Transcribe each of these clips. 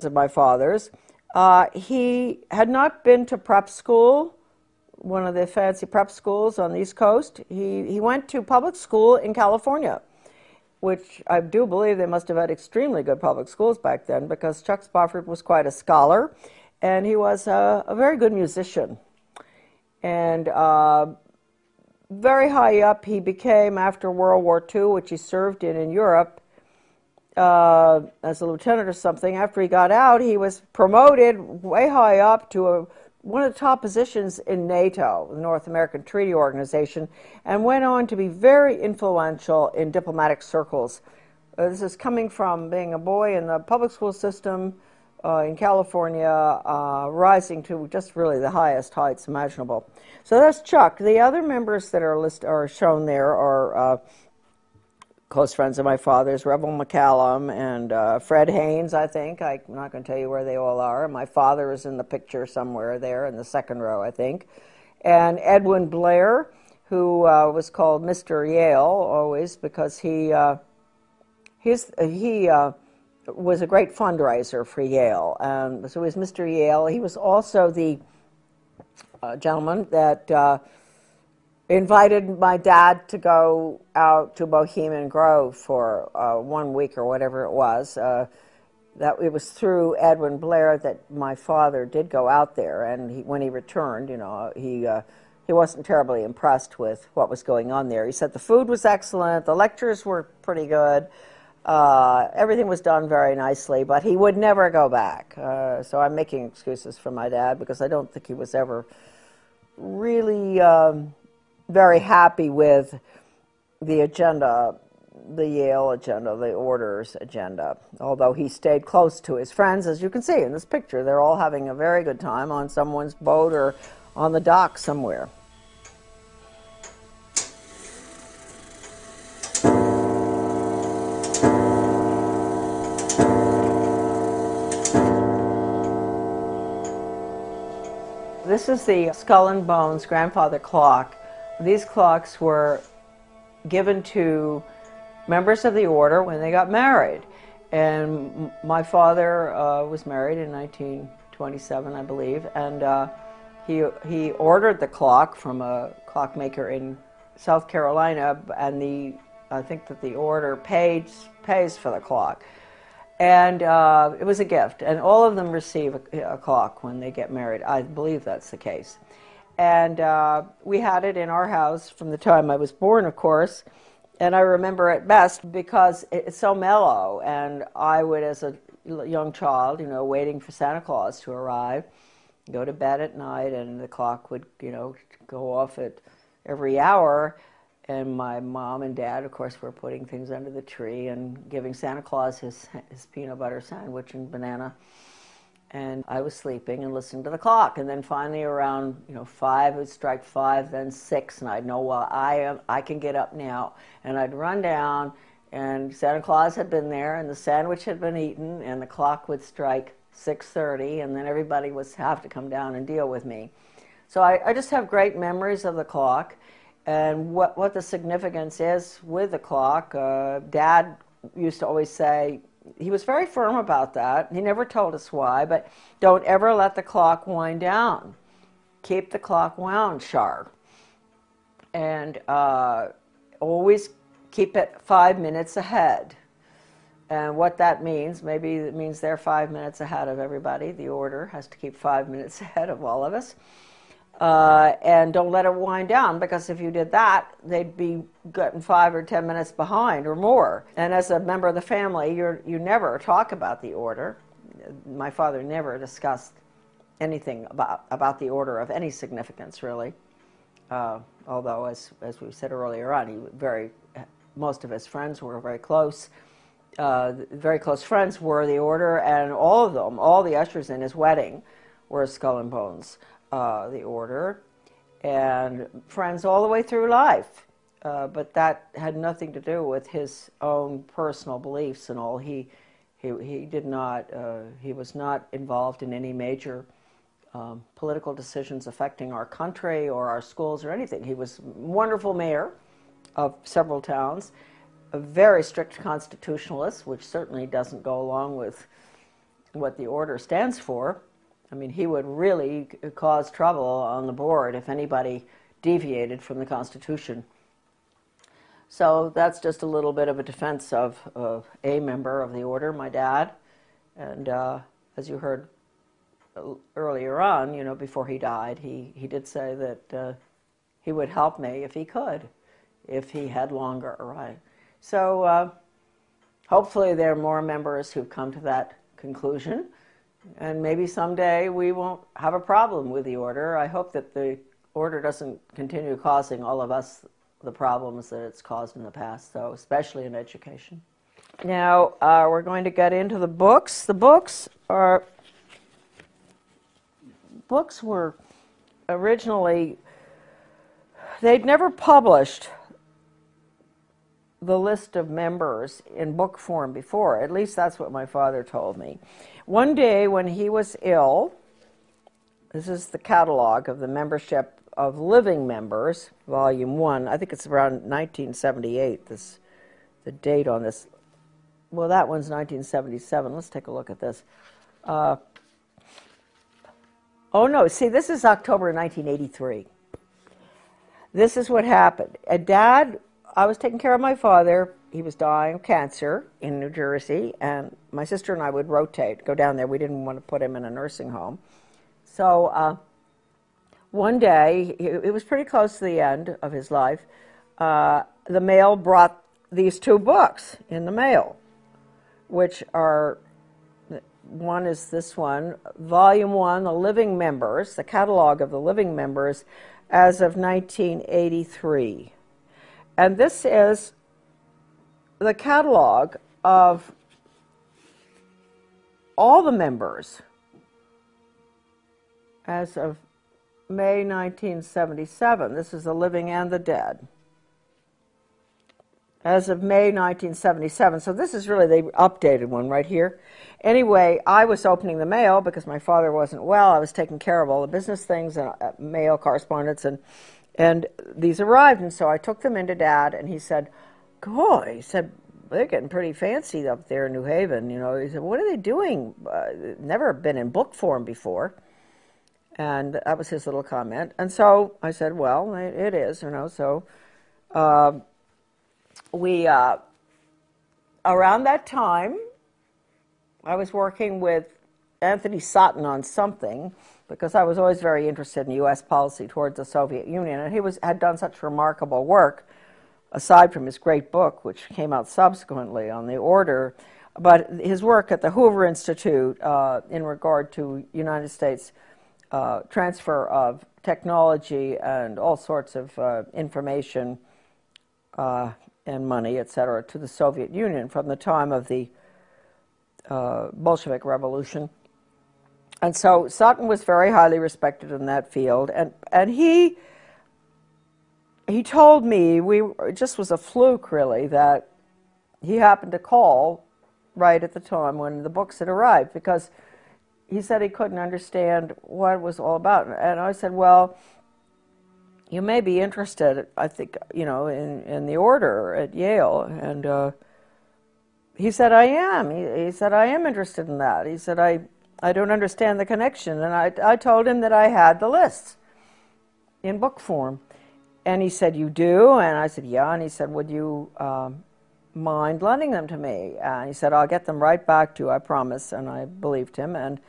of my father's. He had not been to prep school, one of the fancy prep schools on the East Coast. He went to public school in California, which I do believe they must have had extremely good public schools back then, because Chuck Spofford was quite a scholar, and he was a very good musician. And very high up he became after World War II, which he served in Europe as a lieutenant or something. After he got out, he was promoted way high up to one of the top positions in NATO, the North American Treaty Organization, and went on to be very influential in diplomatic circles. This is coming from being a boy in the public school system in California, rising to just really the highest heights imaginable. So that's Chuck. The other members that are shown there are close friends of my father's, Rebel McCallum and Fred Haynes, I think. I'm not going to tell you where they all are. My father is in the picture somewhere there in the second row, I think. And Edwin Blair, who was called Mr. Yale always because he was a great fundraiser for Yale. So he was Mr. Yale. He was also the gentleman that invited my dad to go out to Bohemian Grove for 1 week or whatever it was. That it was through Edwin Blair that my father did go out there, and when he returned, he wasn't terribly impressed with what was going on there. He said the food was excellent, the lectures were pretty good, everything was done very nicely, but he would never go back. So I'm making excuses for my dad because I don't think he was ever really very happy with the agenda, the Yale agenda, the order's agenda, although he stayed close to his friends. As you can see in this picture, they're all having a very good time on someone's boat or on the dock somewhere. This is the Skull and Bones grandfather clock. These clocks were given to members of the order when they got married. And my father was married in 1927, I believe, and he ordered the clock from a clockmaker in South Carolina, and I think that the order pays for the clock. And it was a gift, and all of them receive a clock when they get married. I believe that's the case. And we had it in our house from the time I was born, of course, and I remember it best because it's so mellow, and I would, as a young child, waiting for Santa Claus to arrive, go to bed at night, and the clock would, go off at every hour. And my mom and dad, of course, were putting things under the tree and giving Santa Claus his peanut butter sandwich and banana. And I was sleeping and listening to the clock. And then finally around 5, it would strike 5, then 6, and I'd know, well, I can get up now. And I'd run down, and Santa Claus had been there, and the sandwich had been eaten, and the clock would strike 6:30, and then everybody would have to come down and deal with me. So I just have great memories of the clock. And what the significance is with the clock, Dad used to always say, he was very firm about that. He never told us why, but don't ever let the clock wind down. Keep the clock wound sharp. And always keep it 5 minutes ahead. And what that means, maybe it means they're 5 minutes ahead of everybody. The order has to keep 5 minutes ahead of all of us. And don't let it wind down, because if you did that, they'd be getting 5 or 10 minutes behind or more. And as a member of the family, you never talk about the order. My father never discussed anything about the order of any significance, really. Although, as we said earlier on, most of his friends were very close. Very close friends were the order, and all of them, all the ushers in his wedding, were Skull and Bones. The order, and friends all the way through life. But that had nothing to do with his own personal beliefs and all. He was not involved in any major political decisions affecting our country or our schools or anything. He was a wonderful mayor of several towns, a very strict constitutionalist, which certainly doesn't go along with what the order stands for. I mean, he would really cause trouble on the board if anybody deviated from the Constitution. So that's just a little bit of a defense of a member of the order, my dad. And as you heard earlier on, you know, before he died, he did say that he would help me if he could, if he had longer, right? So hopefully there are more members who've come to that conclusion, and maybe someday we won't have a problem with the order. I hope that the order doesn't continue causing all of us the problems that it's caused in the past, though, especially in education. Now, we're going to get into the books. The books were originally, they'd never published the list of members in book form before. At least that's what my father told me. One day when he was ill, this is the catalog of the membership of living members, volume 1. I think it's around 1978, the date on this. Well, that one's 1977. Let's take a look at this. Oh no, see, this is October 1983. This is what happened. I was taking care of my father. He was dying of cancer in New Jersey, and my sister and I would rotate, go down there. We didn't want to put him in a nursing home. So one day, it was pretty close to the end of his life, the mail brought these 2 books in the mail, which are, one is this one, Volume 1, The Living Members, the catalog of the living members as of 1983. And this is the catalog of all the members as of May 1977. This is the living and the dead. As of May 1977. So this is really the updated one right here. Anyway, I was opening the mail because my father wasn't well. I was taking care of all the business things and mail correspondence, and these arrived. And so I took them into Dad, and he said, "Boy," he said, "they're getting pretty fancy up there in New Haven." You know, he said, "What are they doing? Never been in book form before." And that was his little comment. And so I said, "Well, it is, you know." So we, around that time, I was working with Anthony Sutton on something, because I was always very interested in U.S. policy towards the Soviet Union, and he had done such remarkable work, aside from his great book, which came out subsequently on the order, but his work at the Hoover Institute in regard to United States transfer of technology and all sorts of information and money, etc., to the Soviet Union from the time of the Bolshevik Revolution. And so Sutton was very highly respected in that field, and he told me, it just was a fluke really, that he happened to call right at the time when the books had arrived, because he said he couldn't understand what it was all about. And I said, "Well, you may be interested, I think, you know, in the order at Yale." And he said, "I am." He said, "I am interested in that." He said, I don't understand the connection." And I told him that I had the lists in book form. And he said, "You do?" And I said, "Yeah." And he said, "Would you mind lending them to me?" And he said, "I'll get them right back to you, I promise." And I believed him, and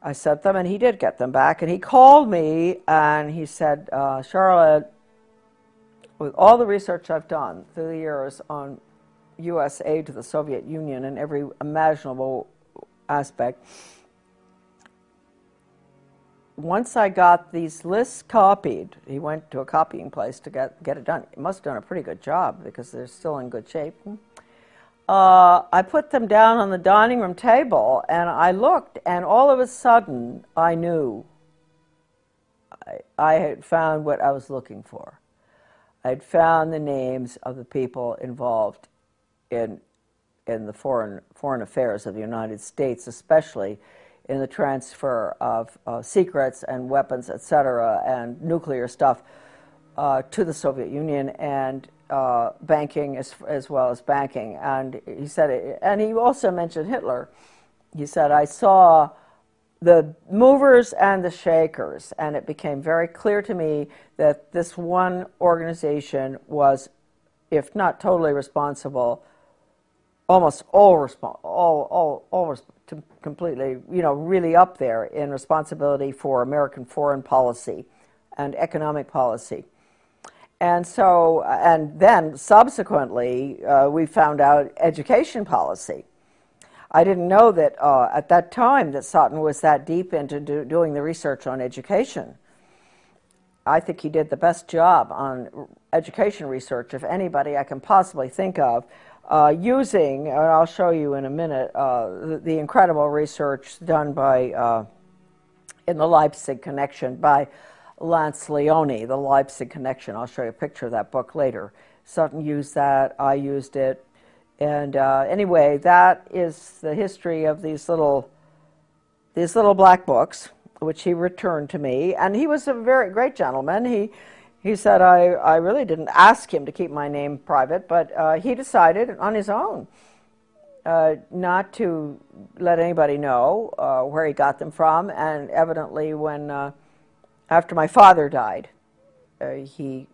I sent them, and he did get them back. And he called me, and he said, "Charlotte, with all the research I've done through the years on U.S. aid to the Soviet Union in every imaginable aspect, once I got these lists copied," he went to a copying place to get it done. He must have done a pretty good job because they're still in good shape. I put them down on the dining room table, and I looked, and all of a sudden I knew I had found what I was looking for. I had found the names of the people involved in the foreign affairs of the United States, especially in the transfer of secrets and weapons, etc., and nuclear stuff to the Soviet Union, and banking as well as banking. And he said, and he also mentioned Hitler He said, I saw the movers and the shakers, and it became very clear to me that this one organization was, if not totally responsible, almost completely, really up there in responsibility for American foreign policy and economic policy. And so, and then subsequently, we found out education policy. I didn't know that at that time that Sutton was that deep into doing the research on education. I think he did the best job on education research of anybody I can possibly think of, using, and I'll show you in a minute, the incredible research done by, in the Leipzig Connection by Lance Leone, the Leipzig Connection. I'll show you a picture of that book later. Sutton used that, I used it. And anyway, that is the history of these little black books, which he returned to me. And he was a very great gentleman. He said I really didn't ask him to keep my name private, but he decided on his own not to let anybody know where he got them from. And evidently, when after my father died, he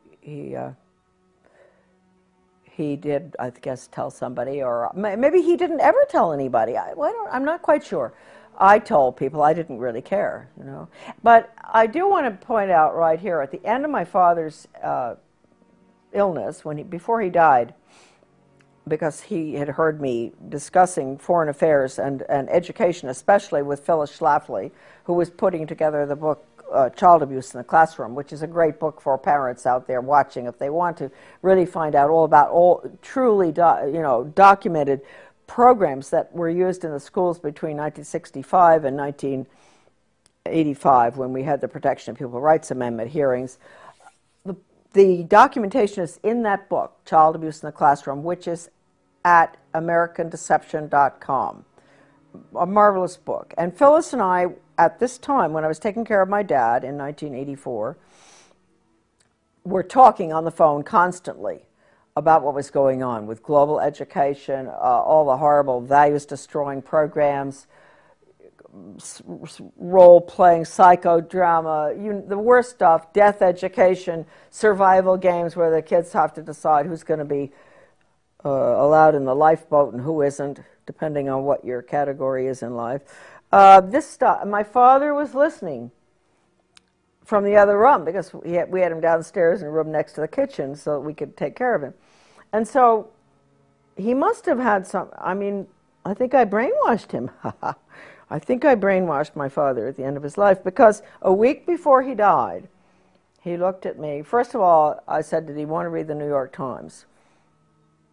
did, I guess, tell somebody, or maybe he didn't ever tell anybody. I'm not quite sure. I told people. I didn't really care, But I do want to point out right here, at the end of my father's illness, before he died, because he had heard me discussing foreign affairs and education, especially with Phyllis Schlafly, who was putting together the book Child Abuse in the Classroom, which is a great book for parents out there watching if they want to really find out all about truly documented programs that were used in the schools between 1965 and 1985, when we had the Protection of Pupil Rights Amendment hearings. The documentation is in that book, Child Abuse in the Classroom, which is at AmericanDeception.com. A marvelous book. And Phyllis and I, at this time, when I was taking care of my dad in 1984, were talking on the phone constantly about what was going on with global education, all the horrible values-destroying programs, role-playing, psychodrama, the worst stuff, death education, survival games where the kids have to decide who's going to be allowed in the lifeboat and who isn't, depending on what your category is in life. This stuff, my father was listening from the other room, because we had him downstairs in a room next to the kitchen so we could take care of him. And so he must have had some, I think I brainwashed him. I think I brainwashed my father at the end of his life, because a week before he died, he looked at me. First of all, I said, did he want to read the New York Times?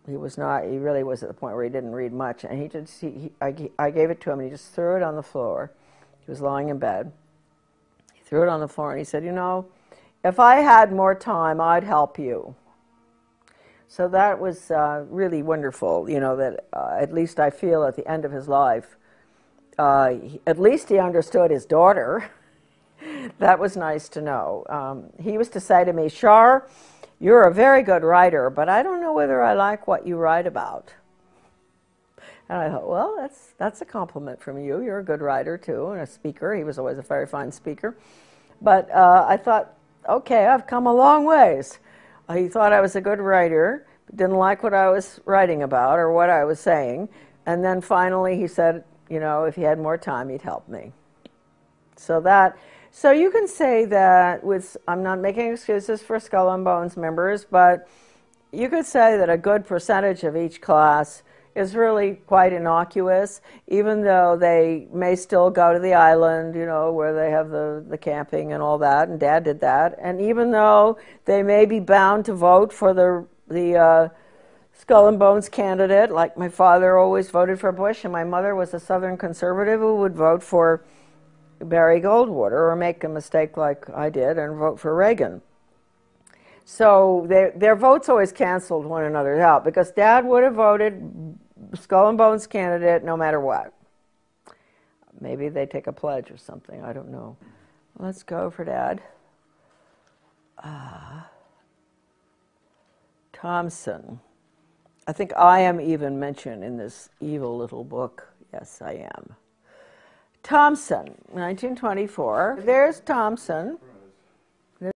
He was not. He really was at the point where he didn't read much. And I gave it to him, and he just threw it on the floor. He was lying in bed. He threw it on the floor, and he said, if I had more time, I'd help you. So that was really wonderful, that at least I feel at the end of his life, at least he understood his daughter. That was nice to know. He used to say to me, Shar, you're a very good writer, but I don't know whether I like what you write about. And I thought, well, that's a compliment from you. You're a good writer, too, and a speaker. He was always a very fine speaker. But I thought, okay, I've come a long ways. He thought I was a good writer, but didn't like what I was writing about or what I was saying. And then finally he said, if he had more time, he'd help me. So you can say that I'm not making excuses for Skull and Bones members, but you could say that a good percentage of each class is really quite innocuous, even though they may still go to the island, where they have the camping and all that, and Dad did that, and even though they may be bound to vote for the Skull and Bones candidate, like my father always voted for Bush, and my mother was a Southern conservative who would vote for Barry Goldwater, or make a mistake like I did and vote for Reagan. So their votes always canceled one another out, because Dad would have voted Skull and Bones candidate no matter what. Maybe they take a pledge or something, I don't know. Let's go for Dad. Thompson. I think I am even mentioned in this evil little book. Yes, I am. Thompson, 1924. There's Thompson.